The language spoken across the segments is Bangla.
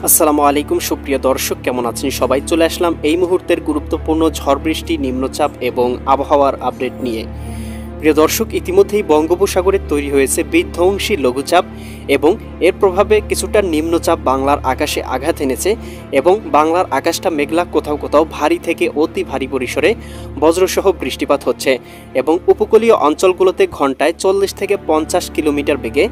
আসসালামু আলাইকুম সুপ্রিয় দর্শক, কেমন আছেন সবাই? চলে আসলাম এই মুহূর্তের গুরুত্বপূর্ণ ঝড় বৃষ্টি, নিম্নচাপ এবং আবহাওয়ার আপডেট নিয়ে। প্রিয় দর্শক, ইতিমধ্যেই বঙ্গোপসাগরে তৈরি হয়েছে বিধ্বংসী লঘুচাপ এবং এর প্রভাবে কিছুটা নিম্নচাপ বাংলার আকাশে আঘাত এনেছে এবং বাংলার আকাশটা মেঘলা, কোথাও কোথাও ভারী থেকে অতি ভারী পরিসরে বজ্রসহ বৃষ্টিপাত হচ্ছে এবং উপকূলীয় অঞ্চলগুলোতে ঘন্টায় 40 থেকে 50 কিলোমিটার বেগে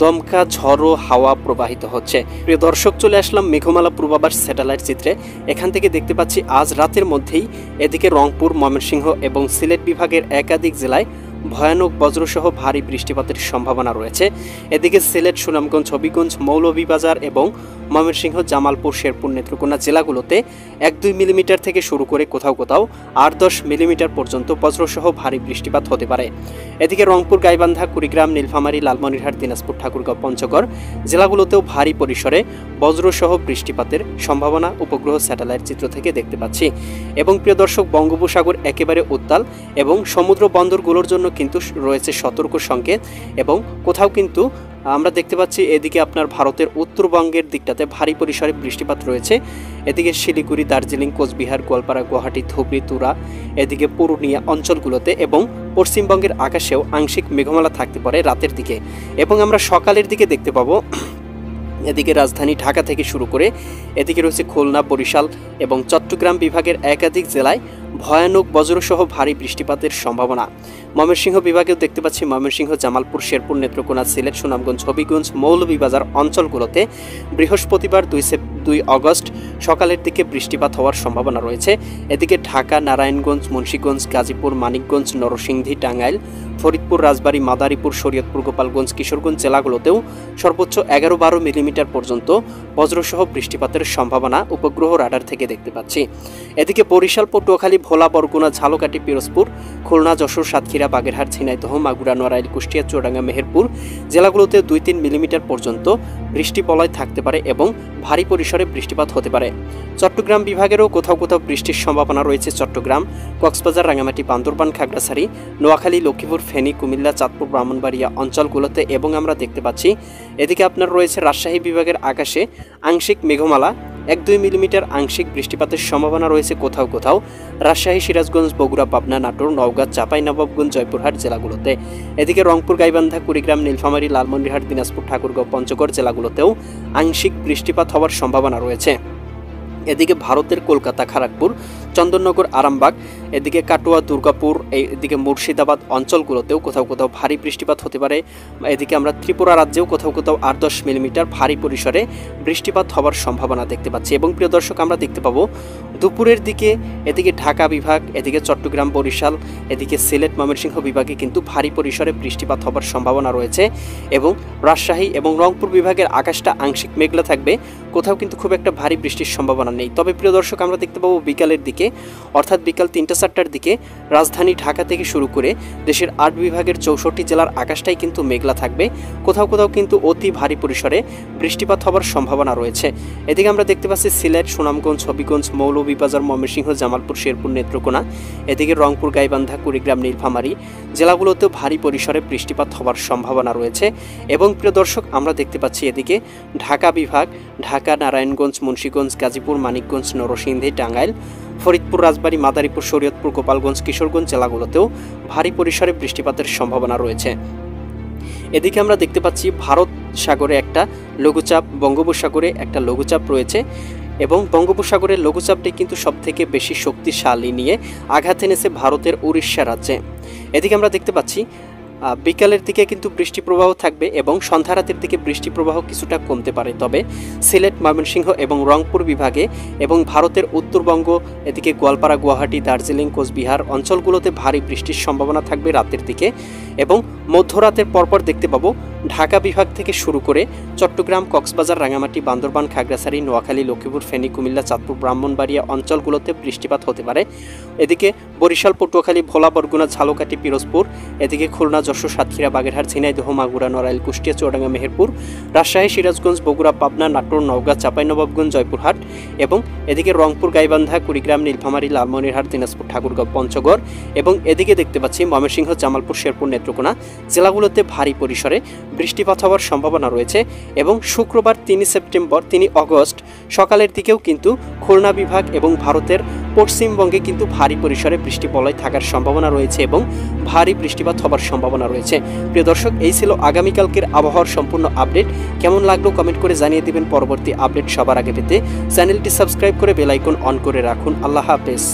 দমকা ঝড়ো হাওয়া প্রবাহিত হচ্ছে। প্রিয় দর্শক, চলে আসলাম মেঘমালা পূর্বাভাস স্যাটেলাইট চিত্রে। এখান থেকে দেখতে পাচ্ছি আজ রাতের মধ্যেই এদিকে রংপুর, ময়মনসিংহ এবং সিলেট বিভাগের একাধিক জেলায় ভয়ানক বজ্রসহ ভারী বৃষ্টিপাতের সম্ভাবনা রয়েছে। এদিকে সিলেট, সুনামগঞ্জ, হবিগঞ্জ, মৌলভীবাজার এবং ময়মনসিংহ, জামালপুর, শেরপুর, নেত্রকোনা জেলাগুলোতে 1-2 মিলিমিটার থেকে শুরু করে কোথাও কোথাও 8-10 মিলিমিটার পর্যন্ত বজ্রসহ ভারী বৃষ্টিপাত হতে পারে। এদিকে রংপুর, গাইবান্ধা, কুড়িগ্রাম, নীলফামারী, লালমনিরহাট, দিনাজপুর, ঠাকুরগাঁও, পঞ্চগড় জেলাগুলোতেও ভারী পরিসরে বজ্রসহ বৃষ্টিপাতের সম্ভাবনা উপগ্রহ স্যাটেলাইট চিত্র থেকে দেখতে পাচ্ছি। এবং প্রিয় দর্শক, বঙ্গোপসাগর একেবারে উত্তাল এবং সমুদ্র বন্দরগুলোর জন্য কিন্তু রয়েছে সতর্ক সংকেত এবং কোথাও কিন্তু আমরা দেখতে পাচ্ছি এদিকে আপনার ভারতের উত্তরবঙ্গের দিকটাতে ভারী পরিসরে বৃষ্টিপাত রয়েছে। এদিকে শিলিগুড়ি, দার্জিলিং, কোচবিহার, গোয়ালপাড়া, গুয়াহাটি, ধুবড়ি, তুরা, এদিকে পুরুলিয়া অঞ্চলগুলোতে এবং পশ্চিমবঙ্গের আকাশেও আংশিক মেঘমালা থাকতে পারে রাতের দিকে। এবং আমরা সকালের দিকে দেখতে পাবো এদিকে রাজধানী ঢাকা থেকে শুরু করে এদিকে রয়েছে খুলনা, বরিশাল এবং চট্টগ্রাম বিভাগের একাধিক জেলায় ভয়ানক বজ্রসহ ভারী বৃষ্টিপাতের সম্ভাবনা। ময়মনসিংহ বিভাগেও দেখতে পাচ্ছি ময়মনসিংহ, জামালপুর, শেরপুর, নেত্রকোনা, সিলেট, সুনামগঞ্জ, হবিগঞ্জ, মৌলভীবাজার অঞ্চলগুলোতে বৃহস্পতিবার 2 আগস্ট সকালের দিকে বৃষ্টিপাত হওয়ার সম্ভাবনা রয়েছে। এদিকে ঢাকা, নারায়ণগঞ্জ, মুন্সিগঞ্জ, গাজীপুর, মানিকগঞ্জ, নরসিংদী, টাঙ্গাইল, ফরিদপুর, রাজবাড়ী, মাদারীপুর, শরীয়তপুর, গোপালগঞ্জ, কিশোরগঞ্জ জেলাগুলোতেও সর্বোচ্চ 11-12 মিলিমিটার পর্যন্ত বজ্রসহ বৃষ্টিপাতের সম্ভাবনা উপগ্রহ রাডার থেকে দেখতে পাচ্ছি। এদিকে বরিশাল, পটুয়াখালী, ভোলা, বরগুনা, ঝালকাঠি, পিরোজপুর, খুলনা, যশোর, সাতক্ষীরা, বাগেরহাট, ঝিনাইদহ, মাগুরা, নড়াইল, কুষ্টিয়া, চুয়াডাঙ্গা, মেহেরপুর জেলাগুলোতে 2-3 মিলিমিটার পর্যন্ত বৃষ্টি বলয় থাকতে পারে এবং ভারী পরিসরে বৃষ্টিপাত হতে পারে। চট্টগ্রাম বিভাগেরও কোথাও কোথাও বৃষ্টির সম্ভাবনা রয়েছে। চট্টগ্রাম, কক্সবাজার, রাঙামাটি, বান্দরবান, খাগড়াছড়ি, নোয়াখালী, লক্ষ্মীপুর, ফেনী, কুমিল্লা, চাঁদপুর, ব্রাহ্মণবাড়িয়া অঞ্চলগুলোতে এবং আমরা দেখতে পাচ্ছি এদিকে আপনার রয়েছে রাজশাহী বিভাগের আকাশে আংশিক মেঘমালা, 1-2 মিলিমিটার আংশিক বৃষ্টিপাতের সম্ভাবনা রয়েছে কোথাও কোথাও রাজশাহী, সিরাজগঞ্জ, বগুড়া, পাবনা, নাটোর, নওগাঁ, চাঁপাইনবাবগঞ্জ, জয়পুরহাট জেলাগুলোতে। এদিকে রংপুর, গাইবান্ধা, কুড়িগ্রাম, নীলফামারী, লালমনিরহাট, দিনাজপুর, ঠাকুরগাঁও, পঞ্চগড় জেলাগুলোতেও আংশিক বৃষ্টিপাত হওয়ার সম্ভাবনা রয়েছে। এদিকে ভারতের কলকাতা, খড়গপুর, চন্দননগর, আরামবাগ, এদিকে কাটোয়া, দুর্গাপুর, এদিকে মুর্শিদাবাদ অঞ্চলগুলোতেও কোথাও কোথাও ভারী বৃষ্টিপাত হতে পারে। এদিকে আমরা ত্রিপুরা রাজ্যেও কোথাও কোথাও 8-10 মিলিমিটার ভারী পরিসরে বৃষ্টিপাত হওয়ার সম্ভাবনা দেখতে পাচ্ছি। এবং প্রিয় দর্শক, আমরা দেখতে পাবো দুপুরের দিকে এদিকে ঢাকা বিভাগ, এদিকে চট্টগ্রাম, বরিশাল, এদিকে সিলেট, ময়মনসিংহ বিভাগে কিন্তু ভারী পরিসরে বৃষ্টিপাত হওয়ার সম্ভাবনা রয়েছে এবং রাজশাহী এবং রংপুর বিভাগের আকাশটা আংশিক মেঘলা থাকবে, কোথাও কিন্তু খুব একটা ভারী বৃষ্টির সম্ভাবনা নেই। তবে প্রিয় দর্শক, আমরা দেখতে পাবো বিকালের দিকে অর্থাৎ বিকাল 3-4টার দিকে রাজধানী ঢাকা থেকে শুরু করে দেশের 8 বিভাগের 64 জেলার আকাশটাই কিন্তু মেঘলা থাকবে, কোথাও কোথাও কিন্তু অতি ভারী পরিসরে বৃষ্টিপাত হওয়ার সম্ভাবনা রয়েছে। এদিকে আমরা দেখতে পাচ্ছি সিলেট, সুনামগঞ্জ, হবিগঞ্জ, মৌলভীবাজার, ময়মনসিংহ, জামালপুর, শেরপুর, নেত্রকোনা, এদিকে রংপুর, গাইবান্ধা, কুড়িগ্রাম, নীলফামারী জেলাগুলোতেও ভারী পরিসরে বৃষ্টিপাত হওয়ার সম্ভাবনা রয়েছে। এবং প্রিয় দর্শক, আমরা দেখতে পাচ্ছি এদিকে ঢাকা বিভাগ, ঢাকা, নারায়ণগঞ্জ, মুন্সিগঞ্জ, গাজীপুর, মানিকগঞ্জ, নরসিংদী, টাঙ্গাইল, ফরিদপুর, রাজবাড়ী, মাদারীপুর, শরীয়তপুর, গোপালগঞ্জ, কিশোরগঞ্জ জেলাগুলোতেও ভারী পরিসরে বৃষ্টিপাতের সম্ভাবনা রয়েছে। এদিকে আমরা দেখতে পাচ্ছি ভারত সাগরে একটা লঘুচাপ, বঙ্গোপসাগরে একটা লঘুচাপ রয়েছে এবং বঙ্গোপসাগরের লঘুচাপটি কিন্তু সবথেকে বেশি শক্তিশালী নিয়ে আঘাত এনেছে ভারতের উড়িষ্যা রাজ্যে। এদিকে আমরা দেখতে পাচ্ছি বিকালের দিকে কিন্তু বৃষ্টি প্রবাহ থাকবে এবং সন্ধ্যা রাতের দিকে বৃষ্টি প্রবাহ কিছুটা কমতে পারে। তবে সিলেট, ময়মনসিংহ এবং রংপুর বিভাগে এবং ভারতের উত্তরবঙ্গ, এদিকে গোয়ালপাড়া, গুয়াহাটি, দার্জিলিং, কোচবিহার অঞ্চলগুলোতে ভারী বৃষ্টির সম্ভাবনা থাকবে রাতের দিকে। এবং মধ্যরাতের পরপর দেখতে পাবো ঢাকা বিভাগ থেকে শুরু করে চট্টগ্রাম, কক্সবাজার, রাঙামাটি, বান্দরবান, খাগড়াছড়ি, নোয়াখালী, লক্ষ্মীপুর, ফেনী, কুমিল্লা, চাঁদপুর, ব্রাহ্মণবাড়িয়া অঞ্চলগুলোতে বৃষ্টিপাত হতে পারে। এদিকে বরিশাল, পটুয়াখালী, ভোলা, বরগুনা, ঝালকাঠি, পিরোজপুর, এদিকে খুলনা, যশোর, সাতক্ষীরা, বাগেরহাট, ঝিনাইদহ, মাগুরা, নড়াইল, কুষ্টিয়া, চুয়াডাঙ্গা, মেহেরপুর, রাজশাহী, সিরাজগঞ্জ, বগুড়া, পাবনা, নাটোর, নওগাঁ, চাঁপাইনবাবগঞ্জ, জয়পুরহাট এবং এদিকে রংপুর, গাইবান্ধা, কুড়িগ্রাম, নীলফামারী, লালমনিরহাট, দিনাজপুর, ঠাকুরগাঁও, পঞ্চগড় এবং এদিকে দেখতে পাচ্ছি ময়মনসিংহ, জামালপুর, শেরপুর, নেত্রকোনা জেলাগুলোতে ভারী পরিসরে বৃষ্টিপাত হওয়ার সম্ভাবনা রয়েছে এবং শুক্রবার 3 সেপ্টেম্বর 3 অগস্ট সকালের দিকেও কিন্তু খুলনা বিভাগ এবং ভারতের পশ্চিমবঙ্গে কিন্তু ভারী পরিসরে বৃষ্টিবলয় থাকার সম্ভাবনা রয়েছে এবং ভারী বৃষ্টিপাত হবার সম্ভাবনা রয়েছে। প্রিয় দর্শক, এই ছিল আগামীকালকের আবহাওয়ার সম্পূর্ণ আপডেট। কেমন লাগলো কমেন্ট করে জানিয়ে দিবেন। পরবর্তী আপডেট সবার আগে পেতে চ্যানেলটি সাবস্ক্রাইব করে বেল আইকন অন করে রাখুন। আল্লাহ হাফেজ।